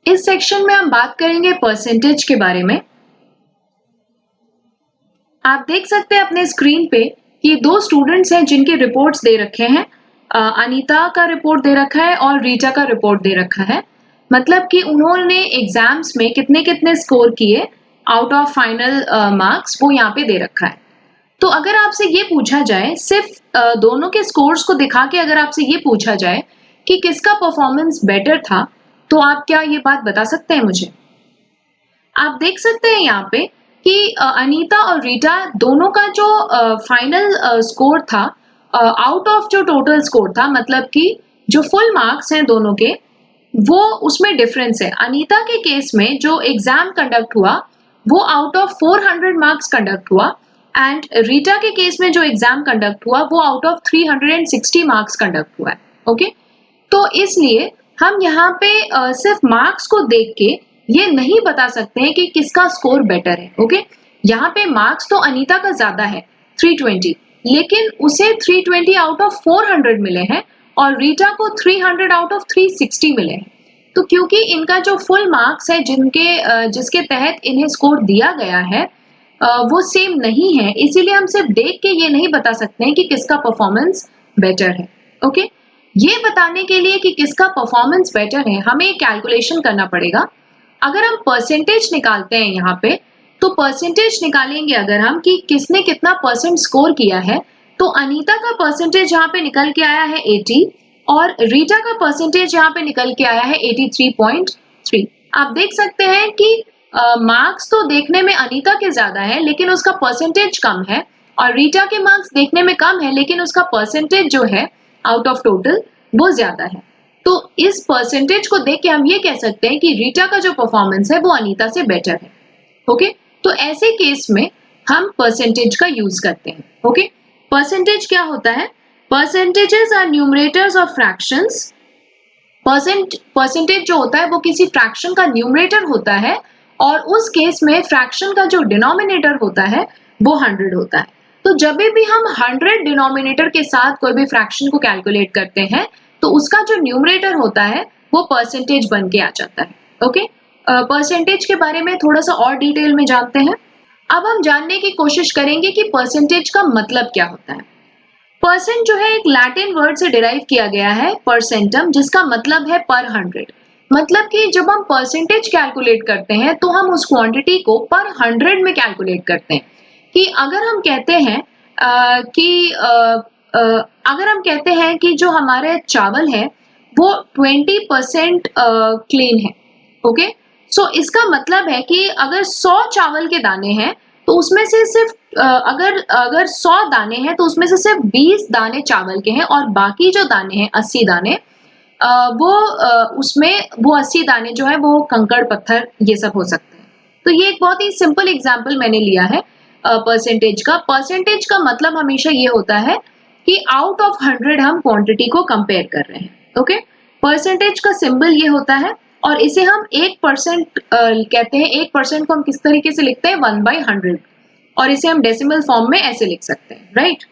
इस सेक्शन में हम बात करेंगे परसेंटेज के बारे में। आप देख सकते हैं अपने स्क्रीन पे कि दो स्टूडेंट्स हैं जिनके रिपोर्ट्स दे रखे हैं। अनीता का रिपोर्ट दे रखा है और रीटा का रिपोर्ट दे रखा है। मतलब कि उन्होंने एग्जाम्स में कितने कितने स्कोर किए आउट ऑफ फाइनल मार्क्स, वो यहाँ पे दे रखा है। तो अगर आपसे ये पूछा जाए, सिर्फ दोनों के स्कोर्स को दिखा के अगर आपसे ये पूछा जाए कि किसका परफॉर्मेंस बेटर था, तो आप क्या ये बात बता सकते हैं मुझे? आप देख सकते हैं यहाँ पे कि अनीता और रीटा दोनों का जो फाइनल स्कोर था, आउट ऑफ जो टोटल स्कोर था, मतलब कि जो फुल मार्क्स हैं दोनों के, वो उसमें डिफरेंस है। अनीता के केस में जो एग्जाम कंडक्ट हुआ वो आउट ऑफ 400 मार्क्स कंडक्ट हुआ, एंड रीटा के केस में जो एग्जाम कंडक्ट हुआ वो आउट ऑफ 360 मार्क्स कंडक्ट हुआ है। ओके, तो इसलिए हम यहाँ पे सिर्फ मार्क्स को देख के ये नहीं बता सकते हैं कि किसका स्कोर बेटर है। ओके, यहाँ पे मार्क्स तो अनीता का ज्यादा है 320, लेकिन उसे 320 आउट ऑफ 400 मिले हैं और रीटा को 300 आउट ऑफ 360 मिले हैं। तो क्योंकि इनका जो फुल मार्क्स है जिसके तहत इन्हें स्कोर दिया गया है वो सेम नहीं है, इसीलिए हम सिर्फ देख के ये नहीं बता सकते हैं कि किसका परफॉर्मेंस बेटर है। ओके, ये बताने के लिए कि किसका परफॉर्मेंस बेटर है हमें कैलकुलेशन करना पड़ेगा। अगर हम परसेंटेज निकालते हैं यहाँ पे, तो परसेंटेज निकालेंगे अगर हम कि किसने कितना परसेंट स्कोर किया है, तो अनीता का परसेंटेज यहाँ पे निकल के आया है 80 और रीटा का परसेंटेज यहाँ पे निकल के आया है 83.3। आप देख सकते हैं कि मार्क्स तो देखने में अनीता के ज्यादा है लेकिन उसका परसेंटेज कम है, और रीटा के मार्क्स देखने में कम है लेकिन उसका परसेंटेज जो है आउट ऑफ टोटल वो ज्यादा है। तो इस परसेंटेज को देख के हम ये कह सकते हैं कि रीटा का जो परफॉर्मेंस है वो अनीता से बेटर है। ओके, तो ऐसे केस में हम परसेंटेज का यूज करते हैं। ओके, परसेंटेज क्या होता है? Percentages are numerators of fractions. Percentage जो होता है वो किसी फ्रैक्शन का न्यूमरेटर होता है, और उस केस में फ्रैक्शन का जो डिनोमिनेटर होता है वो 100 होता है। तो जब भी हम 100 डिनोमिनेटर के साथ कोई भी फ्रैक्शन को कैलकुलेट करते हैं तो उसका जो न्यूमरेटर होता है वो परसेंटेज बन के आ जाता है। ओके, परसेंटेज के बारे में थोड़ा सा और डिटेल में जानते हैं। अब हम जानने की कोशिश करेंगे कि परसेंटेज का मतलब क्या होता है। परसेंट जो है एक लैटिन वर्ड से डिराइव किया गया है, परसेंटम, जिसका मतलब है पर 100। मतलब कि जब हम परसेंटेज कैलकुलेट करते हैं तो हम उस क्वांटिटी को पर 100 में कैलकुलेट करते हैं। कि अगर हम कहते हैं अगर हम कहते हैं कि जो हमारे चावल है वो 20% क्लीन है। ओके, सो इसका मतलब है कि अगर 100 चावल के दाने हैं तो उसमें से सिर्फ अगर 100 दाने हैं तो उसमें से सिर्फ 20 दाने चावल के हैं, और बाकी जो दाने हैं 80 दाने उसमें वो 80 दाने जो है वो कंकड़ पत्थर ये सब हो सकते हैं। तो ये एक बहुत ही सिंपल एग्जांपल मैंने लिया है परसेंटेज का। परसेंटेज का मतलब हमेशा ये होता है कि आउट ऑफ 100 हम क्वांटिटी को कंपेयर कर रहे हैं। ओके, परसेंटेज का सिंबल ये होता है, और इसे हम 1% कहते हैं। 1% को हम किस तरीके से लिखते हैं? 1/100, और इसे हम डेसिमल फॉर्म में ऐसे लिख सकते हैं, राइट।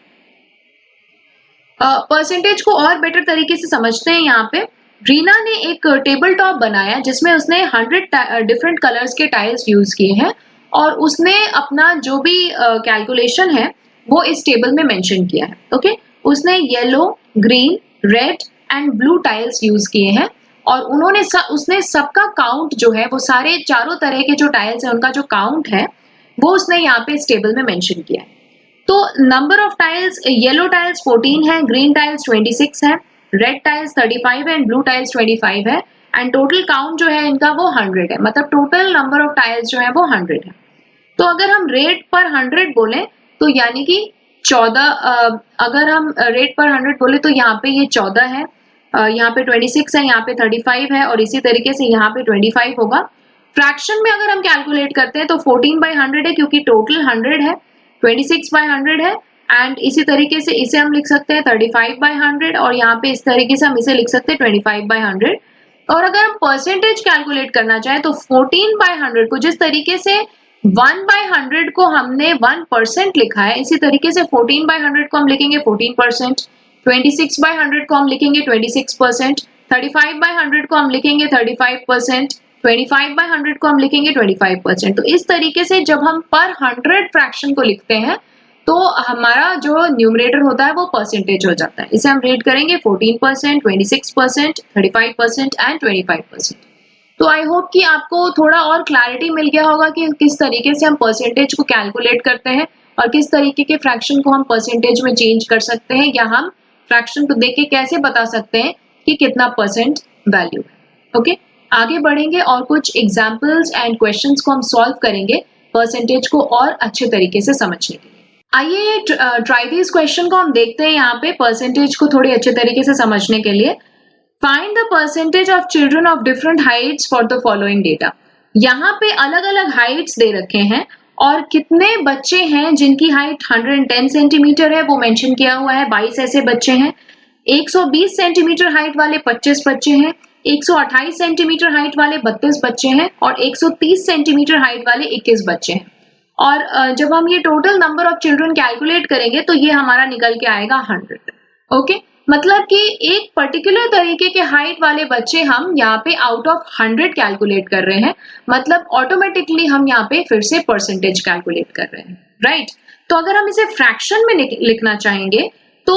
परसेंटेज को और बेटर तरीके से समझते हैं। यहाँ पे रीना ने एक टेबल टॉप बनाया जिसमें उसने 100 डिफरेंट कलर्स के टाइल्स यूज किए हैं, और उसने अपना जो भी कैलकुलेशन है वो इस टेबल में मेंशन किया है। ओके, उसने yellow, green, red and blue tiles use किए हैं, और उसने सबका काउंट जो है वो सारे चारों तरह के जो टाइल्स हैं उनका जो काउंट है वो उसने यहाँ पे इस टेबल में मेंशन किया है। तो number of tiles, yellow tiles 14 है, ग्रीन टाइल्स 26 है, रेड टाइल्स 35 है एंड ब्लू टाइल्स 25 है, एंड टोटल काउंट जो है इनका वो 100 है। मतलब टोटल नंबर ऑफ टाइल्स जो है वो 100 है। तो अगर हम रेट पर 100 बोले तो यानी कि 14, अगर हम रेट पर 100 बोले तो यहाँ पे ये 14 है, यहाँ पे 26 है, यहाँ पे 35 है, और इसी तरीके से यहाँ पे 25 होगा। फ्रैक्शन में अगर हम कैलकुलेट करते हैं तो 14/100 है क्योंकि टोटल 100 है, 26/100 है, एंड इसी तरीके से इसे हम लिख सकते हैं 35/100, और यहाँ पे इस तरीके से हम इसे लिख सकते हैं 25/100। और अगर हम परसेंटेज कैलकुलेट करना चाहें तो 14/100 को, जिस तरीके से 1/100 को हमने 1% लिखा है, इसी तरीके से 14/100 को हम लिखेंगे 14%, 26/100 को हम लिखेंगे 26%, 35/100 को हम लिखेंगे 35%, 25/100 को हम लिखेंगे 25%। तो इस तरीके से जब हम पर 100 फ्रैक्शन को लिखते हैं तो हमारा जो न्यूमरेटर होता है वो परसेंटेज हो जाता है। इसे हम रीड करेंगे 14%, 26%, 35% एंड 25%। तो आई होप कि आपको थोड़ा और क्लैरिटी मिल गया होगा कि किस तरीके से हम परसेंटेज को कैलकुलेट करते हैं और किस तरीके के फ्रैक्शन को हम परसेंटेज में चेंज कर सकते हैं, या हम फ्रैक्शन को देख के कैसे बता सकते हैं कि कितना परसेंट वैल्यू है। ओके, आगे बढ़ेंगे और कुछ एग्जाम्पल्स एंड क्वेश्चंस को हम सॉल्व करेंगे परसेंटेज को और अच्छे तरीके से समझने के लिए। आइए ये ट्राई दिस क्वेश्चन को हम देखते हैं यहाँ पे परसेंटेज को थोड़े अच्छे तरीके से समझने के लिए। Find the percentage of children of different heights for the following data. यहाँ पे अलग अलग हाइट्स दे रखे हैं और कितने बच्चे हैं जिनकी हाइट 110 सेंटीमीटर है वो मेंशन किया हुआ है। 22 ऐसे बच्चे हैं। 120 सेंटीमीटर हाइट वाले 25 बच्चे हैं। 128 सेंटीमीटर हाइट वाले 32 बच्चे हैं और 130 सेंटीमीटर हाइट वाले 21 बच्चे हैं। और जब हम ये total number of children calculate करेंगे तो ये हमारा निकल के आएगा 100। ओके, मतलब कि एक पर्टिकुलर तरीके के हाइट वाले बच्चे हम यहाँ पे आउट ऑफ 100 कैलकुलेट कर रहे हैं, मतलब ऑटोमेटिकली हम यहाँ पे फिर से परसेंटेज कैलकुलेट कर रहे हैं, राइट। तो अगर हम इसे फ्रैक्शन में लिखना चाहेंगे तो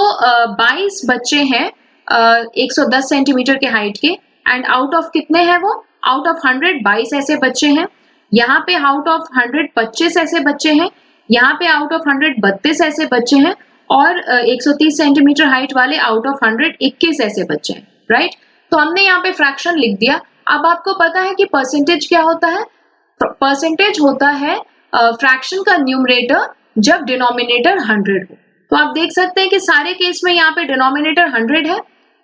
22 बच्चे हैं 110 सेंटीमीटर के हाइट के, एंड आउट ऑफ कितने हैं वो, आउट ऑफ 100 22 ऐसे बच्चे हैं। यहाँ पे आउट ऑफ 100 25 ऐसे बच्चे हैं। यहाँ पे आउट ऑफ 100 32 ऐसे बच्चे हैं और 130 सेंटीमीटर हाइट वाले आउट ऑफ 100 21 ऐसे बच्चे हैं, राइट। तो हमने यहाँ पे फ्रैक्शन लिख दिया। अब आपको पता है कि परसेंटेज क्या होता है। परसेंटेज होता है फ्रैक्शन का न्यूमरेटर जब डिनोमिनेटर 100 हो। तो आप देख सकते हैं कि सारे केस में यहाँ पे डिनोमिनेटर 100 है,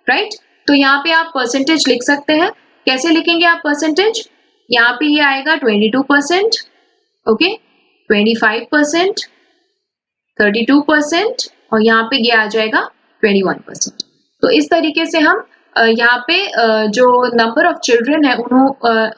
राइट। तो यहाँ पे आप परसेंटेज लिख सकते हैं। कैसे लिखेंगे आप परसेंटेज, यहाँ पे ये आएगा 22%, ओके, 25%, 32% और यहाँ पे ये आ जाएगा 21%। तो इस तरीके से हम यहाँ पे जो नंबर ऑफ चिल्ड्रन है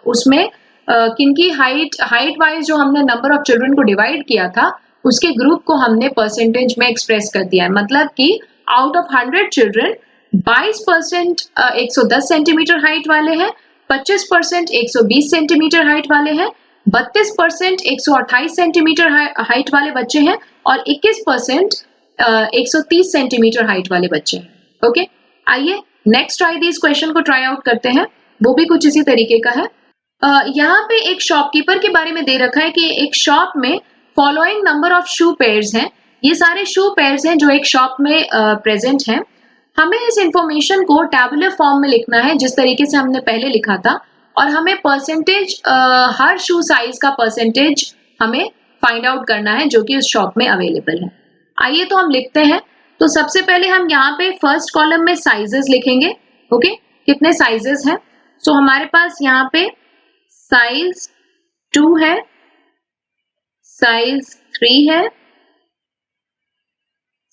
उसमें किनकी हाइट वाइज जो हमने नंबर ऑफ चिल्ड्रन को डिवाइड किया था उसके ग्रुप को हमने परसेंटेज में एक्सप्रेस कर दिया है। मतलब कि out of 100 children 22% 110 centimetre height वाले हैं, 25% 120 सेंटीमीटर हाइट वाले हैं, 32% 128 सेंटीमीटर हाइट वाले बच्चे हैं और 21% 130 सेंटीमीटर हाइट वाले बच्चे हैं। ओके, आइए नेक्स्ट ट्राई दिस क्वेश्चन को ट्राई आउट करते हैं। वो भी कुछ इसी तरीके का है। यहाँ पे एक शॉपकीपर के बारे में दे रखा है कि एक शॉप में following number of shoe pairs हैं। ये सारे शू पेयर्स हैं जो एक शॉप में प्रेजेंट हैं। हमें इस इंफॉर्मेशन को टैबुलर फॉर्म में लिखना है जिस तरीके से हमने पहले लिखा था, और हमें परसेंटेज हर शू साइज का परसेंटेज हमें फाइंड आउट करना है जो कि उस शॉप में अवेलेबल है। आइए तो हम लिखते हैं। तो सबसे पहले हम यहाँ पे फर्स्ट कॉलम में साइजेस लिखेंगे। ओके, कितने साइजेस हैं। सो हमारे पास यहाँ पे साइज 2 है, साइज 3 है,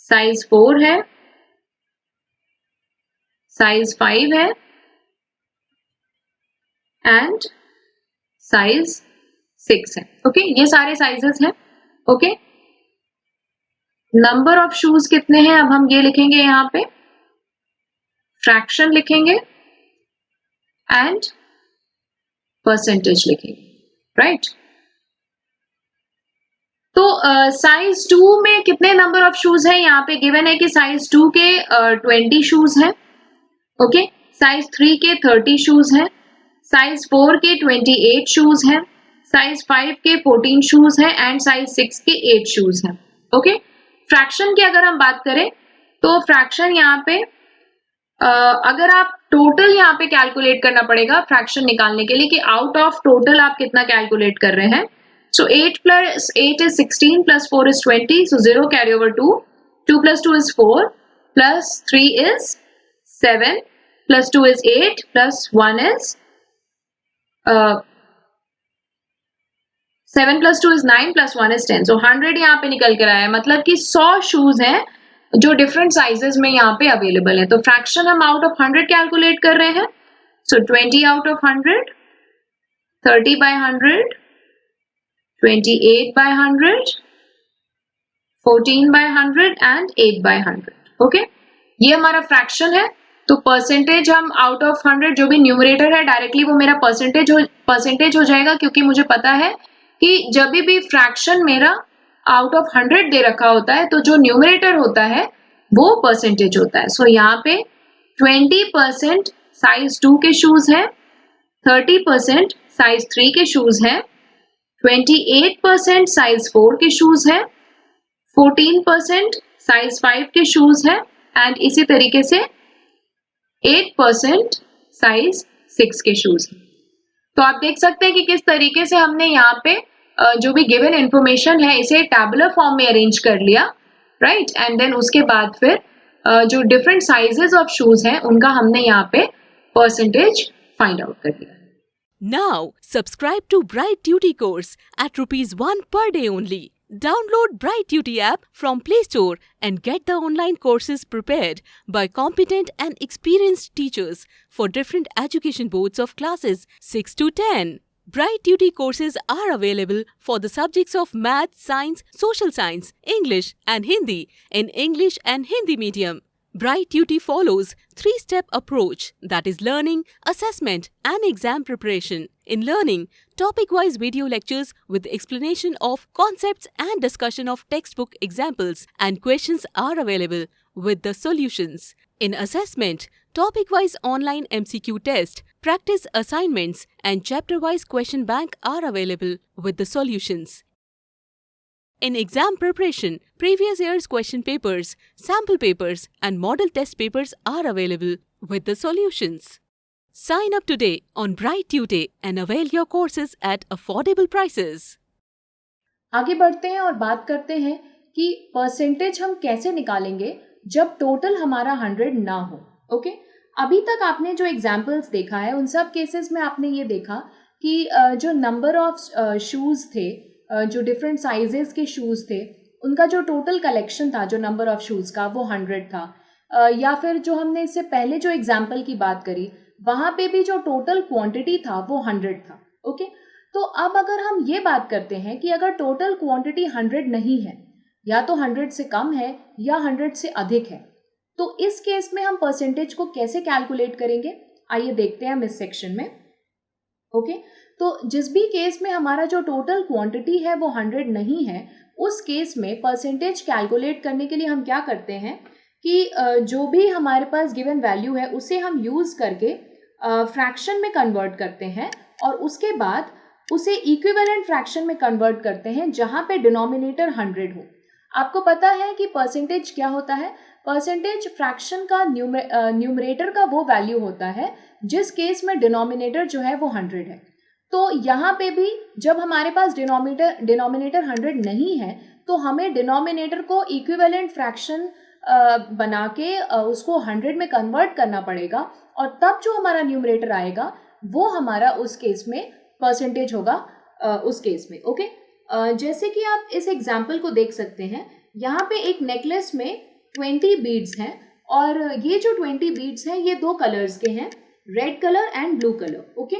साइज 4 है, साइज 5 है एंड साइज 6 है। ओके, ये सारे साइजेस हैं। ओके, नंबर ऑफ शूज कितने हैं अब हम ये लिखेंगे, यहाँ पे फ्रैक्शन लिखेंगे एंड परसेंटेज लिखेंगे, राइट। तो साइज 2 में कितने नंबर ऑफ शूज हैं, यहाँ पे गिवन है कि साइज 2 के 20 शूज हैं। ओके, साइज 3 के 30 शूज हैं, साइज 4 के 28 शूज हैं, साइज 5 के 14 शूज हैं एंड साइज 6 के 8 शूज हैं। ओके, फ्रैक्शन की अगर हम बात करें तो फ्रैक्शन यहाँ पे अगर आप टोटल यहाँ पे कैलकुलेट करना पड़ेगा फ्रैक्शन निकालने के लिए कि आउट ऑफ टोटल आप कितना कैलकुलेट कर रहे हैं। सो 8 plus 8 is 16 plus 4 is 20, so 0 carry over 2, 2 plus 2 is 4 plus 3 is 7 plus 2 is 8 plus 1 is 7 plus 2 is 9 plus 1 is 10. So 100 यहाँ पे निकल कर आया है, मतलब कि 100 शूज हैं जो डिफरेंट साइजेस में यहाँ पे अवेलेबल है। तो फ्रैक्शन हम आउट ऑफ 100 कैलकुलेट कर रहे हैं। सो 20 out of 100, 30 by 100, 28 by 100, 14 by 100 and 8 by 100। Okay, ये हमारा फ्रैक्शन है। तो परसेंटेज हम आउट ऑफ 100 जो भी न्यूमरेटर है डायरेक्टली वो मेरा परसेंटेज हो जाएगा, क्योंकि मुझे पता है कि जब भी फ्रैक्शन मेरा आउट ऑफ 100 दे रखा होता है तो जो न्यूमरेटर होता है वो परसेंटेज होता है। सो यहाँ पे 20% साइज 2 के शूज है, 30% साइज 3 के शूज है, 28% साइज 4 के शूज है, 14% साइज 5 के शूज है एंड इसी तरीके से 8% साइज 6 के शूज है। तो आप देख सकते हैं कि किस तरीके से हमने यहाँ पे जो भी गिवन इंफॉर्मेशन है इसे टैबुलर फॉर्म में अरेंज कर लिया, राइट। एंड देन उसके बाद फिर जो डिफरेंट साइजेस ऑफ शूज हैं उनका हमने यहाँ पे परसेंटेज फाइंड आउट कर लिया। Now, subscribe to Bright Duty course at ₹1 per day only. Download Bright Duty app from Play Store and get the online courses prepared by competent and experienced teachers for different education boards of classes 6 to 10. Bright Duty courses are available for the subjects of Math, Science, Social Science, English and Hindi in English and Hindi medium. Bright Duty follows 3-step approach, that is learning, assessment and exam preparation. In learning, topic-wise video lectures with explanation of concepts and discussion of textbook examples and questions are available with the solutions. In assessment, topic-wise online MCQ test, practice assignments and chapter-wise question bank are available with the solutions. In exam preparation, previous year's question papers, sample papers and model test papers are available with the solutions. Sign up today on Bright Tutor and avail your courses at affordable prices. आगे बढ़ते हैं और बात करते हैं कि percentage हम कैसे निकालेंगे जब टोटल हमारा 100 ना हो। ओके, अभी तक आपने जो एग्जाम्पल्स देखा है उन सब केसेस में आपने ये देखा कि जो नंबर ऑफ शूज थे, जो डिफरेंट साइजेस के शूज थे, उनका जो टोटल कलेक्शन था जो नंबर ऑफ शूज का वो 100 था। या फिर जो हमने इससे पहले जो एग्जाम्पल की बात करी वहां पे भी जो टोटल क्वांटिटी था वो 100 था। ओके, तो अब अगर हम ये बात करते हैं कि अगर टोटल क्वांटिटी 100 नहीं है, या तो 100 से कम है या 100 से अधिक है, तो इस केस में हम परसेंटेज को कैसे कैलकुलेट करेंगे, आइए देखते हैं हम इस सेक्शन में। ओके, तो जिस भी केस में हमारा जो टोटल क्वांटिटी है वो 100 नहीं है, उस केस में परसेंटेज कैलकुलेट करने के लिए हम क्या करते हैं कि जो भी हमारे पास गिवन वैल्यू है उसे हम यूज करके फ्रैक्शन में कन्वर्ट करते हैं और उसके बाद उसे इक्विवेलेंट फ्रैक्शन में कन्वर्ट करते हैं जहां पे डिनोमिनेटर 100 हो। आपको पता है कि परसेंटेज क्या होता है, परसेंटेज फ्रैक्शन का न्यूमरेटर का वो वैल्यू होता है जिस केस में डिनोमिनेटर जो है वो 100 है। तो यहाँ पे भी जब हमारे पास डिनोमिनेटर 100 नहीं है तो हमें डिनोमिनेटर को इक्विवेलेंट फ्रैक्शन बना के उसको 100 में कन्वर्ट करना पड़ेगा और तब जो हमारा न्यूमरेटर आएगा वो हमारा उस केस में परसेंटेज होगा उस केस में। ओके, जैसे कि आप इस एग्जाम्पल को देख सकते हैं, यहाँ पे एक नेकलेस में 20 बीड्स हैं और ये जो 20 बीड्स हैं ये दो कलर्स के हैं, red colour and blue colour. Okay,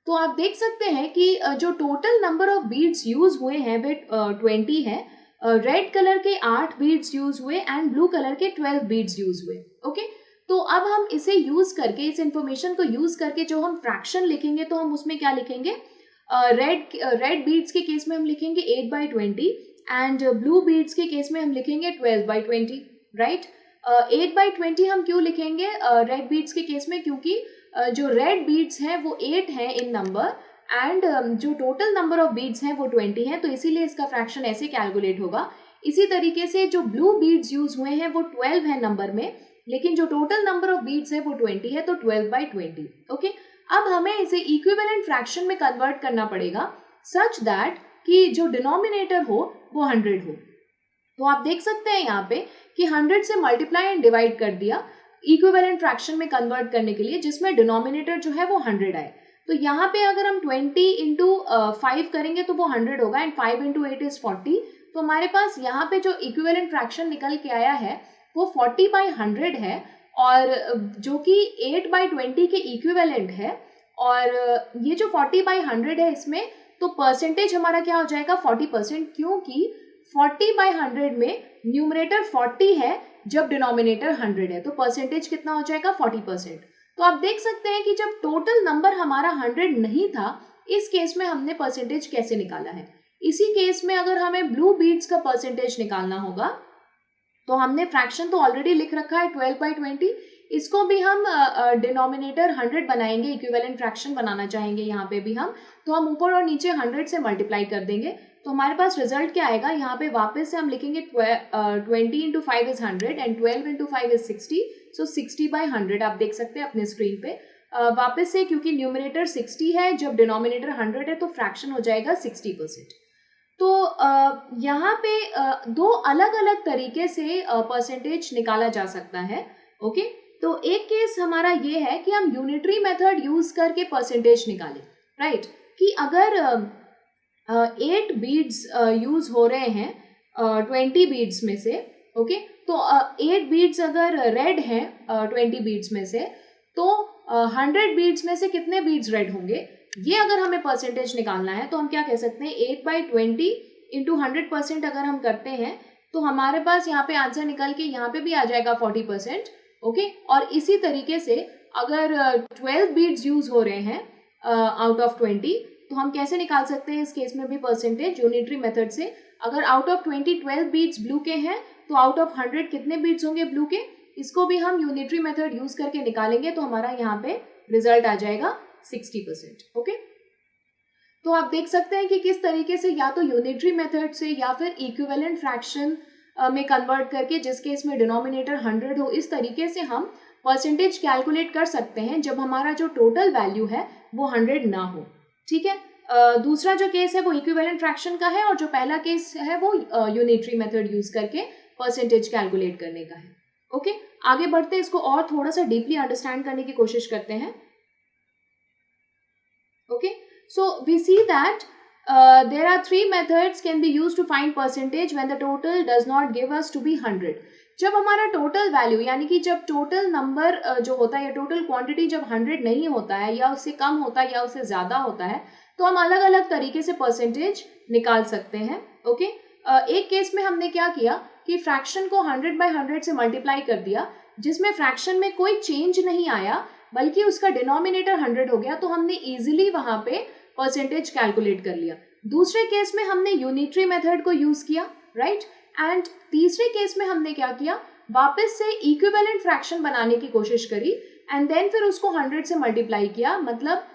तो आप देख सकते हैं कि जो total number of beads use हुए हैं वे 20 है। रेड कलर के 8 बीड्स यूज हुए एंड ब्लू कलर के 12 बीड्स यूज हुए। ओके, तो अब हम इसे यूज करके, इस इंफॉर्मेशन को यूज करके जो हम फ्रैक्शन लिखेंगे तो हम उसमें क्या लिखेंगे, रेड बीड्स के केस में हम लिखेंगे 8/20 एंड ब्लू बीड्स के केस में हम लिखेंगे 12/20, राइट। 8/20 हम क्यों लिखेंगे रेड बीड्स के केस में, क्योंकि जो रेड बीड्स हैं वो 8 हैं इन नंबर एंड जो टोटल नंबर ऑफ बीड्स हैं वो 20 हैं, तो इसीलिए इसका फ्रैक्शन ऐसे कैलकुलेट होगा। इसी तरीके से जो ब्लू बीड्स यूज हुए हैं वो 12 है नंबर में, लेकिन जो टोटल नंबर ऑफ बीड्स है वो 20 है, तो 12/20। ओके, अब हमें इसे इक्विवेलेंट फ्रैक्शन में कन्वर्ट करना पड़ेगा सच दैट कि जो डिनोमिनेटर हो वो 100 हो। तो आप देख सकते हैं यहाँ पे कि 100 से मल्टीप्लाई एंड डिवाइड कर दिया इक्विवेलेंट फ्रैक्शन में कन्वर्ट करने के लिए, जिसमें डिनोमिनेटर जो है वो 100 आए। तो यहाँ पे अगर हम 20 इंटू 5 करेंगे तो वो 100 होगा एंड 5 इंटू 8 इज 40। तो हमारे पास यहाँ पे जो इक्विवेलेंट फ्रैक्शन निकल के आया है वो 40/100 है और जो कि 8/20 के इक्विवेलेंट है। और ये जो 40/100 है इसमें तो परसेंटेज हमारा क्या हो जाएगा 40%, क्योंकि 40/100 में न्यूमरेटर 40 है जब डिनोमिनेटर 100 है, तो परसेंटेज कितना हो जाएगा 40%। तो आप देख सकते हैं कि जब टोटल नंबर हमारा 100 नहीं था, इस केस में हमने परसेंटेज कैसे निकाला है। इसी केस में अगर हमें ब्लू बीट्स का परसेंटेज निकालना होगा तो हमने फ्रैक्शन तो ऑलरेडी लिख रखा है 12/20, इसको भी हम डिनोमिनेटर 100 बनाएंगे, इक्विवेलेंट फ्रैक्शन बनाना चाहेंगे यहाँ पे भी हम, तो हम ऊपर और नीचे 100 से मल्टीप्लाई कर देंगे, तो हमारे पास रिजल्ट क्या आएगा। यहाँ पे वापस से हम लिखेंगे 20 into 5 is 100 and 12 into 5 is 60, सो 60/100 आप देख सकते हैं अपने स्क्रीन पे। वापस से क्योंकि न्यूमरेटर 60 है, जब डिनोमिनेटर 100 है, तो फ्रैक्शन हो जाएगा 60%। तो यहाँ पे दो अलग अलग तरीके से परसेंटेज निकाला जा सकता है। ओके, तो एक केस हमारा ये है कि हम यूनिटरी मेथड यूज करके परसेंटेज निकालें, राइट, कि अगर 8 बीड्स यूज हो रहे हैं 20 बीड्स में से, ओके, तो 8 बीड्स अगर रेड हैं 20 बीड्स में से, तो 100 बीड्स में से कितने बीड्स रेड होंगे, ये अगर हमें परसेंटेज निकालना है तो हम क्या कह सकते हैं, 8/20 इंटू 100% अगर हम करते हैं तो हमारे पास यहाँ पे आंसर निकल के यहाँ पे भी आ जाएगा 40%। ओके, और इसी तरीके से अगर 12 बीड्स यूज हो रहे हैं आउट ऑफ 20, तो हम कैसे निकाल सकते हैं इस केस में भी परसेंटेज यूनिटरी मेथड से। अगर आउट ऑफ 20 12 बीड्स ब्लू के हैं, तो आउट ऑफ 100 कितने बीड्स होंगे ब्लू के, इसको भी हम यूनिटरी मेथड यूज करके निकालेंगे, तो हमारा यहाँ पे रिजल्ट आ जाएगा 60%। ओके, तो आप देख सकते हैं कि किस तरीके से या तो यूनिटरी मेथड से या फिर इक्विवेलेंट फ्रैक्शन में कन्वर्ट करके, जिस केस में डिनोमिनेटर 100 हो, इस तरीके से हम परसेंटेज कैलकुलेट कर सकते हैं जब हमारा जो टोटल वैल्यू है वो 100 ना हो। ठीक है, दूसरा जो केस है वो इक्विवेलेंट फ्रैक्शन का है, और जो पहला केस है वो यूनिटरी मेथड यूज करके परसेंटेज कैलकुलेट करने का है। ओके, आगे बढ़ते इसको और थोड़ा सा डीपली अंडरस्टैंड करने की कोशिश करते हैं। Okay, so we see that there are 3 methods can be used to find percentage when the total does not give us to be 100। जब हमारा टोटल वैल्यू यानी कि जब टोटल नंबर जो होता है या टोटल क्वांटिटी जब 100 नहीं होता है या उससे कम होता है या उससे ज़्यादा होता है, तो हम अलग अलग तरीके से परसेंटेज निकाल सकते हैं। ओके, एक केस में हमने क्या किया कि फ्रैक्शन को 100/100 से मल्टीप्लाई कर दिया, जिसमें फ्रैक्शन में कोई चेंज नहीं आया बल्कि उसका डिनोमिनेटर 100 हो गया, तो हमने इजीली वहां पे परसेंटेज कैलकुलेट कर लिया। दूसरे केस में हमने यूनिटरी मेथड को यूज किया, राइट, एंड तीसरे केस में हमने क्या किया, वापस से इक्विवेलेंट फ्रैक्शन बनाने की कोशिश करी एंड देन फिर उसको 100 से मल्टीप्लाई किया। मतलब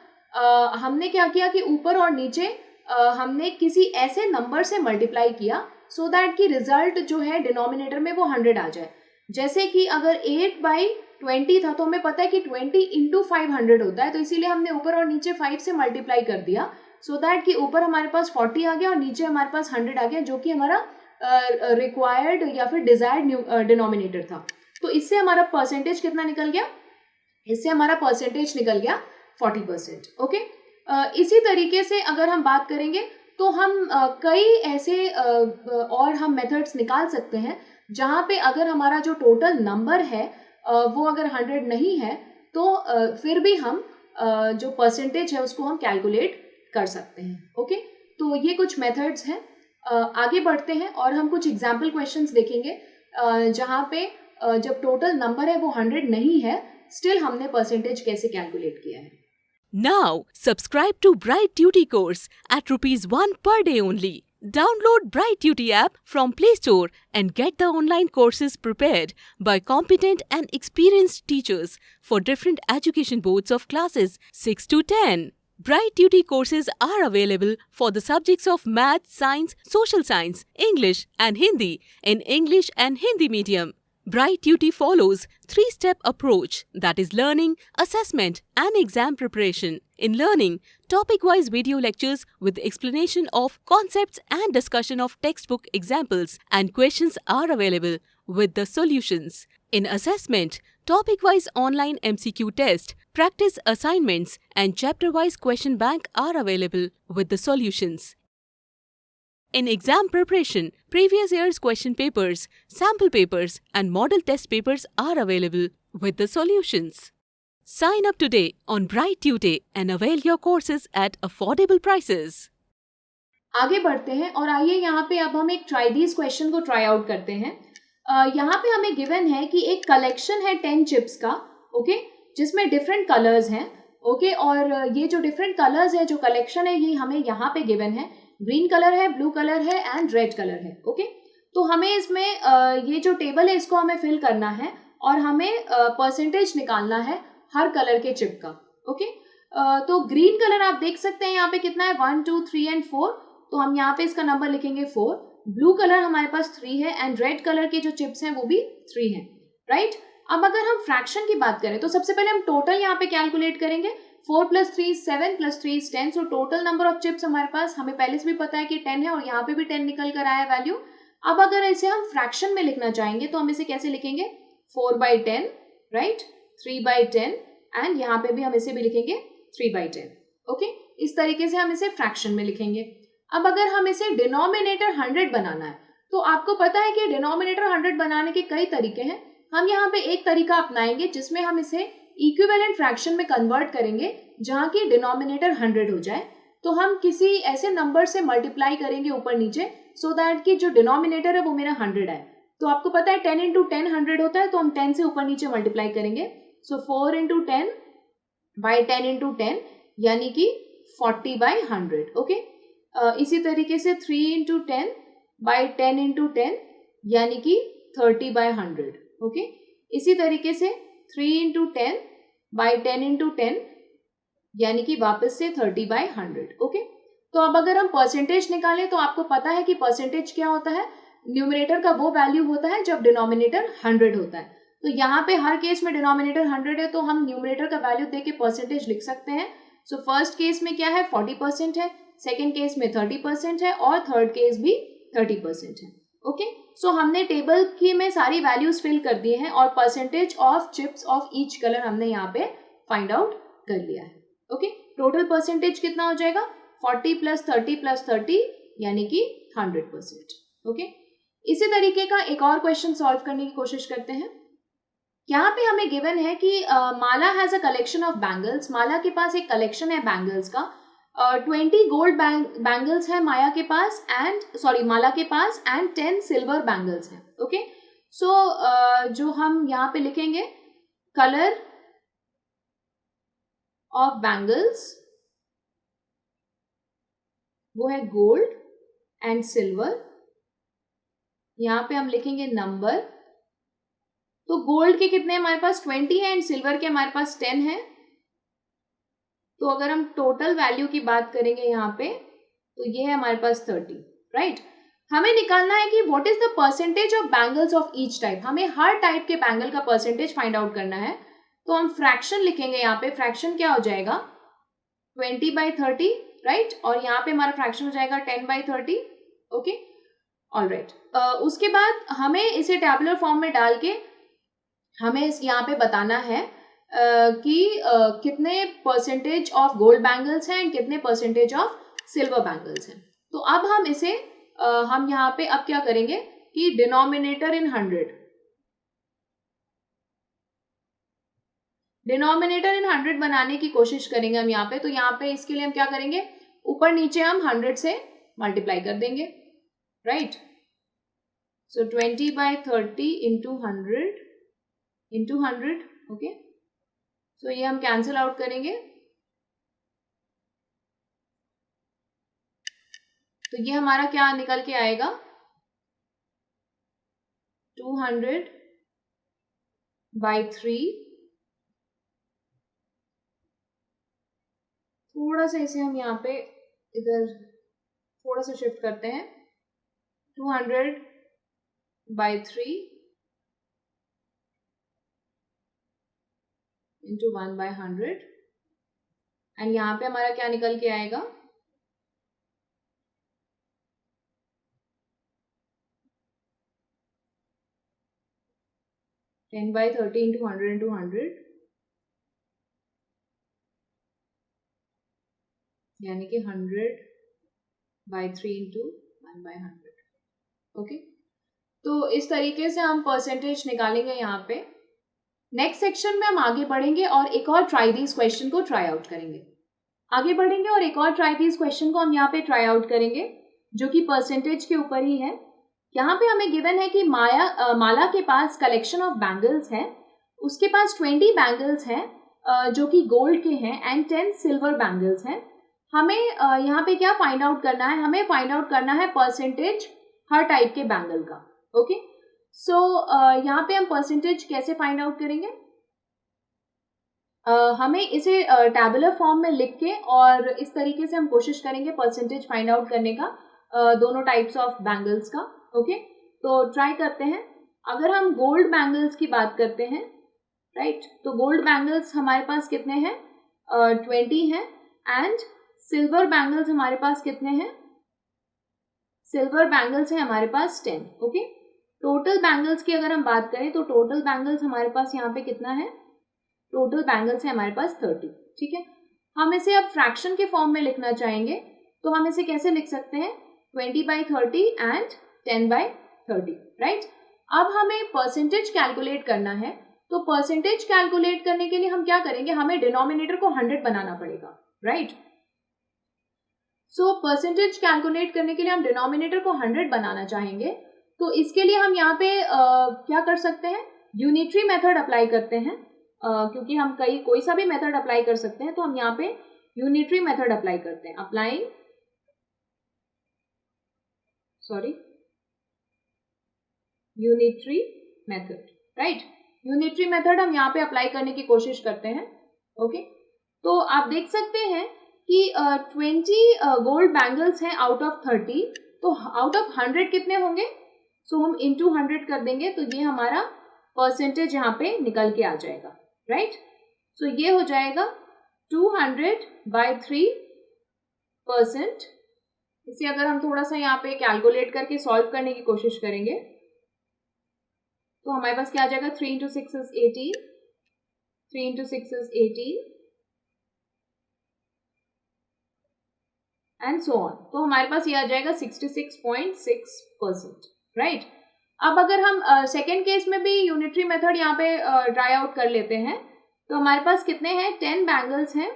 हमने क्या किया कि ऊपर और नीचे हमने किसी ऐसे नंबर से मल्टीप्लाई किया सो दैट कि रिजल्ट जो है डिनोमिनेटर में वो 100 आ जाए। जैसे कि अगर 8/20 था तो हमें पता है कि 20 into 500 होता है, तो इसीलिए हमने ऊपर और नीचे 5 से मल्टीप्लाई कर दिया सो दैट कि ऊपर हमारे पास 40 आ गया और नीचे हमारे पास 100 आ गया, जो कि हमारा रिक्वायर्ड या फिर डिजायर्ड डिनोमिनेटर था। तो इससे हमारा परसेंटेज कितना निकल गया, इससे हमारा परसेंटेज निकल गया 40%। ओके, इसी तरीके से अगर हम बात करेंगे तो हम कई ऐसे और हम मेथड्स निकाल सकते हैं जहाँ पे अगर हमारा जो टोटल नंबर है वो अगर 100 नहीं है तो फिर भी हम जो परसेंटेज है उसको हम कैलकुलेट कर सकते हैं। ओके, तो ये कुछ मेथड्स हैं। आगे बढ़ते हैं और हम कुछ एग्जाम्पल क्वेश्चंस देखेंगे जहाँ पे जब टोटल नंबर है वो 100 नहीं है, स्टिल हमने परसेंटेज कैसे कैलकुलेट किया है। Now, subscribe to Bright Duty course at ₹1 per day only. Download Bright Duty app from Play Store and get the online courses prepared by competent and experienced teachers for different education boards of classes 6 to 10. Bright Duty courses are available for the subjects of Math, Science, Social Science, English and Hindi in English and Hindi medium. Bright Duty follows 3-step approach, that is learning, assessment and exam preparation. In learning, topic-wise video lectures with explanation of concepts and discussion of textbook examples and questions are available with the solutions. In assessment, topic-wise online MCQ test, practice assignments and chapter-wise question bank are available with the solutions. In exam preparation, previous year's question papers, sample papers and model test papers are available with the solutions. Sign up today on Bright Tutor and avail your courses at affordable prices. आगे बढ़ते हैं और आइए यहाँ पे अब हम एक ट्राई दीज क्वेश्चन को ट्राई आउट करते हैं। यहाँ पे हमें गिवन है कि एक कलेक्शन है 10 चिप्स का, ओके, जिसमें डिफरेंट कलर्स हैं, ओके, और ये जो डिफरेंट कलर्स है, जो कलेक्शन है, ये हमें यहाँ पे गिवन है। ग्रीन कलर है, ब्लू कलर है एंड रेड कलर है, ओके। तो हमें इसमें ये जो टेबल है इसको हमें फिल करना है और हमें परसेंटेज निकालना है हर कलर के चिप का, ओके। तो ग्रीन कलर आप देख सकते हैं यहाँ पे कितना है, 1 2 3 एंड 4, तो हम यहाँ पे इसका नंबर लिखेंगे 4। ब्लू कलर हमारे पास 3 है एंड रेड कलर के जो चिप्स हैं वो भी 3 हैं, राइट। अब अगर हम फ्रैक्शन की बात करें तो सबसे पहले हम टोटल यहाँ पे कैलकुलेट करेंगे। 4 + 3 = 7 + 3 = 10, so total number of chips हमारे पास, हमें पहले से भी पता है कि 10 है और यहाँ पे भी 10 निकल कर आया वैल्यू। अब अगर इसे हम फ्रैक्शन में लिखना चाहेंगे तो हम इसे कैसे लिखेंगे, 4/10, राइट, 3/10 एंड यहाँ पे भी हम इसे भी लिखेंगे 3/10, ओके। इस तरीके से हम इसे फ्रैक्शन में लिखेंगे। अब अगर हम इसे डिनोमिनेटर 100 बनाना है तो आपको पता है कि डिनोमिनेटर 100 बनाने के कई तरीके हैं। हम यहाँ पे एक तरीका अपनाएंगे जिसमें हम इसे इक्विवेलेंट फ्रैक्शन में कन्वर्ट करेंगे जहाँ की डिनोमिनेटर 100 हो जाए। तो हम किसी ऐसे नंबर से मल्टीप्लाई करेंगे ऊपर नीचे सो दैट कि जो डिनोमिनेटर है वो मेरा 100 है। तो आपको पता है 10 × 10 100 होता है, तो हम 10 से ऊपर नीचे मल्टीप्लाई करेंगे। सो 4 × 10 by 10 × 10 यानी कि 40/100, ओके। इसी तरीके से 3 × 10 by 10 × 10 यानी कि 30/100, ओके। इसी तरीके से 3 × 10 by 10 × 10 यानी कि वापस से 30/100, ओके। तो अब अगर हम परसेंटेज निकालें तो आपको पता है कि परसेंटेज क्या होता है, न्यूमरेटर का वो वैल्यू होता है जब डिनोमिनेटर 100 होता है। तो यहाँ पे हर केस में डिनोमिनेटर 100 है तो हम न्यूमरेटर का वैल्यू दे के परसेंटेज लिख सकते हैं। सो फर्स्ट केस में क्या है, 40% है, सेकेंड केस में 30% है और थर्ड केस भी 30% है, ओके। सो हमने टेबल की में सारी वैल्यूज फिल कर दिए हैं और percentage of chips of each colour हमने यहाँ पे फाइंड आउट कर लिया है, ओके। टोटल परसेंटेज कितना हो जाएगा, 40 + 30 + 30 यानी कि 100%, ओके। इसी तरीके का एक और क्वेश्चन सॉल्व करने की कोशिश करते हैं। यहाँ पे हमें गिवन है कि Mala has a collection of bangles, Mala के पास एक कलेक्शन है बैंगल्स का। 20 गोल्ड बैंगल्स है माला के पास एंड 10 सिल्वर बैंगल्स हैं, ओके। सो जो हम यहाँ पे लिखेंगे कलर ऑफ बैंगल्स वो है गोल्ड एंड सिल्वर। यहाँ पे हम लिखेंगे नंबर, तो गोल्ड के कितने हमारे पास 20 है एंड सिल्वर के हमारे पास 10 है। तो अगर हम टोटल वैल्यू की बात करेंगे यहाँ पे तो ये है हमारे पास 30, राइट। हमें निकालना है कि what is the percentage of bangles of each type, हमें हर टाइप के बैंगल का परसेंटेज फाइंड आउट करना है। तो हम फ्रैक्शन लिखेंगे, यहाँ पे फ्रैक्शन क्या हो जाएगा 20/30, राइट, और यहाँ पे हमारा फ्रैक्शन हो जाएगा 10/30, ओके, ऑलराइट। उसके बाद हमें इसे टैबुलर फॉर्म में डाल के हमें यहाँ पे बताना है कि कितने परसेंटेज ऑफ गोल्ड बैंगल्स हैं एंड कितने परसेंटेज ऑफ सिल्वर बैंगल्स हैं। तो अब हम इसे हम यहाँ पे अब क्या करेंगे कि डिनोमिनेटर इन 100 बनाने की कोशिश करेंगे हम यहाँ पे। तो यहाँ पे इसके लिए हम क्या करेंगे, ऊपर नीचे हम 100 से मल्टीप्लाई कर देंगे, राइट। सो 20/30 into 100, ओके। सो ये हम कैंसिल आउट करेंगे, तो ये हमारा क्या निकल के आएगा 200/3। थोड़ा सा इसे हम यहाँ पे इधर थोड़ा सा शिफ्ट करते हैं, 200/3 into 1/100 एंड यहाँ पे हमारा क्या निकल के आएगा 10/30 into 100 into 100 यानी कि 100/3 into 1/100, ओके। तो इस तरीके से हम परसेंटेज निकालेंगे यहाँ पे। नेक्स्ट सेक्शन में हम आगे बढ़ेंगे और एक और ट्राई दीज क्वेश्चन को ट्राई आउट करेंगे। आगे बढ़ेंगे और एक और ट्राई दीज क्वेश्चन को हम यहाँ पे ट्राई आउट करेंगे जो कि परसेंटेज के ऊपर ही है। यहाँ पे हमें गिवन है कि माला के पास कलेक्शन ऑफ बैंगल्स है, उसके पास 20 बैंगल्स हैं जो कि गोल्ड के हैं एंड 10 सिल्वर बैंगल्स हैं। हमें यहाँ पे क्या फाइंड आउट करना है, हमें फाइंड आउट करना है परसेंटेज हर टाइप के बैंगल का। ओके, सो यहाँ पे हम परसेंटेज कैसे फाइंड आउट करेंगे, हमें इसे टैबुलर फॉर्म में लिख के और इस तरीके से हम कोशिश करेंगे परसेंटेज फाइंड आउट करने का दोनों टाइप्स ऑफ बैंगल्स का। ओके, तो ट्राई करते हैं। अगर हम गोल्ड बैंगल्स की बात करते हैं, राइट, तो गोल्ड बैंगल्स हमारे पास कितने हैं, 20 हैं एंड सिल्वर बैंगल्स हमारे पास कितने हैं, सिल्वर बैंगल्स हैं हमारे पास 10। ओके, टोटल बैंगल्स की अगर हम बात करें तो टोटल बैंगल्स हमारे पास यहाँ पे कितना है, टोटल बैंगल्स है हमारे पास 30। ठीक है, हम इसे अब फ्रैक्शन के फॉर्म में लिखना चाहेंगे तो हम इसे कैसे लिख सकते हैं, 20/30 एंड 10/30, राइट। अब हमें परसेंटेज कैलकुलेट करना है, तो परसेंटेज कैलकुलेट करने के लिए हम क्या करेंगे, हमें डिनोमिनेटर को 100 बनाना पड़ेगा, राइट। सो परसेंटेज कैलकुलेट करने के लिए हम डिनोमिनेटर को 100 बनाना चाहेंगे, तो इसके लिए हम यहाँ पे क्या कर सकते हैं, यूनिटरी मेथड अप्लाई करते हैं। क्योंकि हम कोई सा भी मेथड अप्लाई कर सकते हैं, तो हम यहाँ पे यूनिटरी मेथड अप्लाई करते हैं, unitary method, right. Unitary method हम यहाँ पे अप्लाई करने की कोशिश करते हैं। ओके, तो आप देख सकते हैं कि 20 गोल्ड बैंगल्स हैं आउट ऑफ 30, तो आउट ऑफ 100 कितने होंगे, सो हम इंटू 100 कर देंगे, तो ये हमारा परसेंटेज यहाँ पे निकल के आ जाएगा, राइट। सो ये हो जाएगा 200/3%। इसे अगर हम थोड़ा सा यहाँ पे कैलकुलेट करके सॉल्व करने की कोशिश करेंगे तो हमारे पास क्या आ जाएगा, 3 × 6 is 18, 3 × 6 is 18 and so on, तो हमारे पास ये आ जाएगा 66.6%, राइट। अब अगर हम सेकेंड केस में भी यूनिटरी मेथड यहाँ पे ट्राई आउट कर लेते हैं, तो हमारे पास कितने हैं, 10 बैंगल्स हैं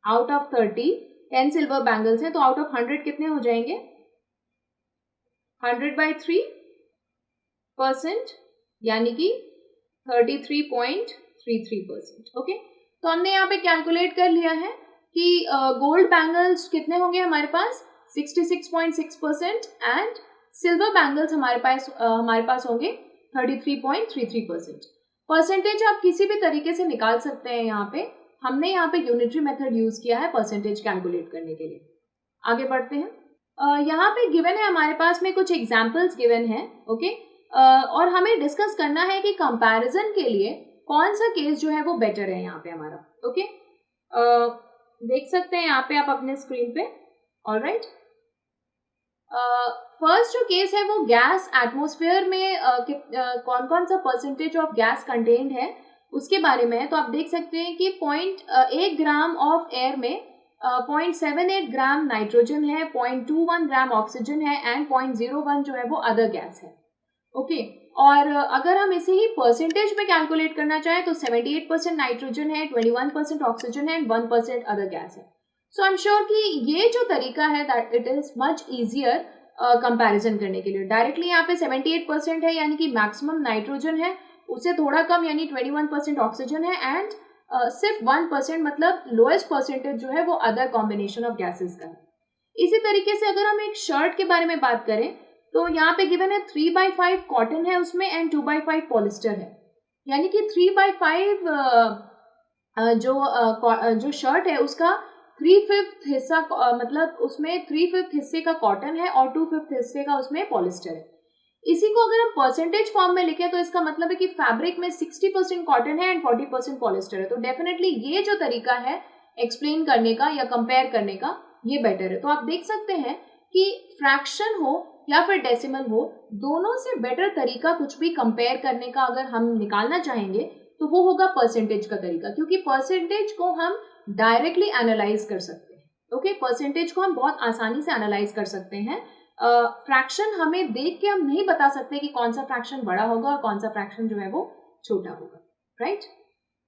आउट ऑफ 30, 10 सिल्वर बैंगल्स हैं, तो आउट ऑफ 100 कितने हो जाएंगे, 100/3%, यानी कि 33.33%। ओके, तो हमने यहाँ पे कैलकुलेट कर लिया है कि गोल्ड बैंगल्स कितने होंगे हमारे पास, 66.6% एंड सिल्वर बैंगल्स हमारे पास होंगे 33.33%। परसेंटेज आप किसी भी तरीके से निकाल सकते हैं, यहाँ पे हमने यहाँ पे यूनिटरी मेथड यूज किया है परसेंटेज कैलकुलेट करने के लिए। आगे बढ़ते हैं, यहाँ पे गिवन है हमारे पास में कुछ एग्जाम्पल्स गिवन है। ओके, और हमें डिस्कस करना है कि कंपैरिजन के लिए कौन सा केस जो है वो बेटर है यहाँ पे हमारा। ओके, देख सकते हैं यहाँ पे आप अपने स्क्रीन पे, ऑलराइट। फर्स्ट जो केस है वो गैस एटमॉस्फेयर में कौन कौन सा परसेंटेज ऑफ गैस कंटेन्ड है उसके बारे में है। तो आप देख सकते हैं कि 0.1 ग्राम ऑफ एयर में 0.78 ग्राम नाइट्रोजन है, 0.21 ग्राम ऑक्सीजन है एंड 0.01 जो है वो अदर गैस है। ओके, और अगर हम इसे ही परसेंटेज में कैलकुलेट करना चाहें तो 78% नाइट्रोजन है, 21% ऑक्सीजन है एंड 1% अदर गैस है। सो आई एम श्योर कि ये जो तरीका है that it is much easier comparison करने के लिए। डायरेक्टली यहाँ पे 78% है यानी कि मैक्सिमम नाइट्रोजन है, उससे थोड़ा कम यानी 21% ऑक्सीजन है एंड सिर्फ 1% मतलब लोएस्ट परसेंटेज जो है वो अदर कॉम्बिनेशन ऑफ गैसेस का है। इसी तरीके से अगर हम एक शर्ट के बारे में बात करें तो यहाँ पे गिवन है 3/5 कॉटन है उसमें एंड 2/5 पॉलिस्टर है, यानी कि 3/5 जो शर्ट है उसका 3/5 हिस्सा मतलब उसमें 3/5 हिस्से का कॉटन है और 2/5 हिस्से का उसमें पॉलिस्टर है। इसी को अगर हम परसेंटेज फॉर्म में लिखें तो इसका मतलब है कि फैब्रिक में 60% कॉटन है एंड 40% पॉलिस्टर है। तो डेफिनेटली ये जो तरीका है एक्सप्लेन करने का या कंपेयर करने का ये बेटर है। तो आप देख सकते हैं कि फ्रैक्शन हो या फिर डेसिमल हो, दोनों से बेटर तरीका कुछ भी कंपेयर करने का अगर हम निकालना चाहेंगे तो वो होगा परसेंटेज का तरीका, क्योंकि परसेंटेज को हम डायरेक्टली एनालाइज कर सकते हैं। ओके, परसेंटेज को हम बहुत आसानी से एनालाइज कर सकते हैं। फ्रैक्शन हमें देख के हम नहीं बता सकते कि कौन सा फ्रैक्शन बड़ा होगा और कौन सा फ्रैक्शन जो है वो छोटा होगा, राइट।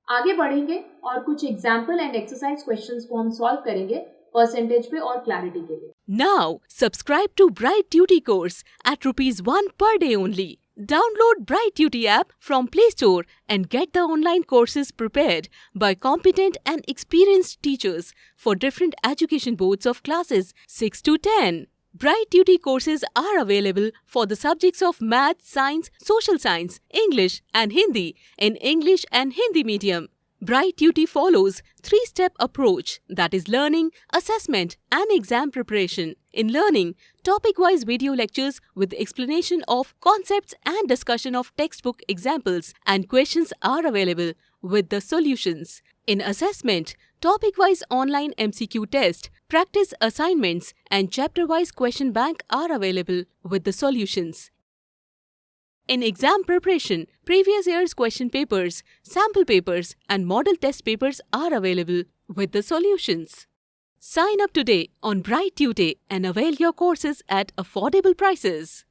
आगे बढ़ेंगे और कुछ एग्जाम्पल एंड एक्सरसाइज क्वेश्चंस को हम सॉल्व करेंगे परसेंटेज पे और क्लैरिटी के लिए। Now, subscribe to Bright Duty course at rupees 1 per day only. Download Bright Duty app from Play Store and get the online courses prepared by competent and experienced teachers for different education boards of classes 6 to 10. Bright Duty courses are available for the subjects of Math, Science, Social Science, English and Hindi in English and Hindi medium. Bright Duty follows 3-step approach, that is learning, assessment and exam preparation. In learning, topic-wise video lectures with explanation of concepts and discussion of textbook examples and questions are available with the solutions. In assessment, topic-wise online MCQ test, practice assignments and chapter-wise question bank are available with the solutions. In exam preparation, previous year's question papers, sample papers and model test papers are available with the solutions. Sign up today on Bright Tutor and avail your courses at affordable prices.